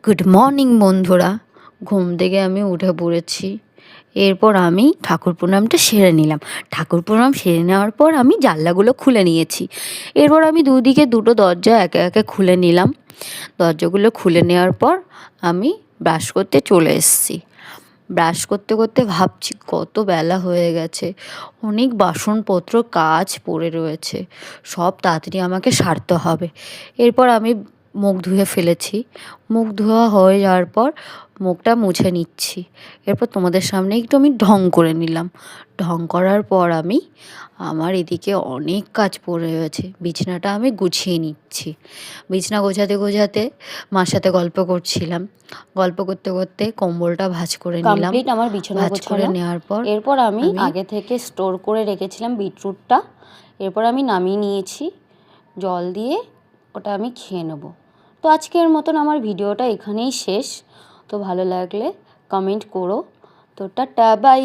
Good morning বন্ধুরা। ঘুম থেকে আমি উঠে পড়েছি। এরপর আমি ঠাকুর প্রণামটা সেরে নিলাম। ঠাকুর প্রণাম সেরে নেওয়ার পর আমি জানলাগুলো খুলে নিয়েছি। এরপর আমি দুদিকে দুটো দরজা একে একে খুলে নিলাম। দরজাগুলো খুলে নেওয়ার পর আমি ব্রাশ করতে চলে এসেছি। ব্রাশ করতে করতে ভাবছি কত বেলা হয়ে গেছে, অনেক বাসনপত্র কাজ পড়ে রয়েছে, সব তাড়াতাড়ি আমাকে সারতে হবে। এরপর আমি মুখ ধুয়ে ফেলেছি। মুখ ধোয়া হয়ে যাওয়ার পর মুখটা মুছে নিচ্ছি। এরপর তোমাদের সামনে একটু আমি ঢং করে নিলাম। ঢং করার পর আমি আমার এদিকে অনেক কাজ পড়ে রয়েছে, বিছানাটা আমি গুছিয়ে নিচ্ছি। বিছানা গোছাতে গোছাতে মার সাথে গল্প করছিলাম। গল্প করতে করতে কম্বলটা ভাঁজ করে নিলাম। কমপ্লিট আমার বিছানা ভাঁজ করে গোছানো। নেওয়ার পর এরপর আমি আগে থেকে স্টোর করে রেখেছিলাম বিটরুটটা। এরপর আমি নামিয়ে নিয়েছি, জল দিয়ে ওটা আমি খেয়ে নেব। তো আজকের মতন আমার ভিডিওটা এখানেই শেষ। তো ভালো লাগলে কমেন্ট করো। তো টাটা বাই।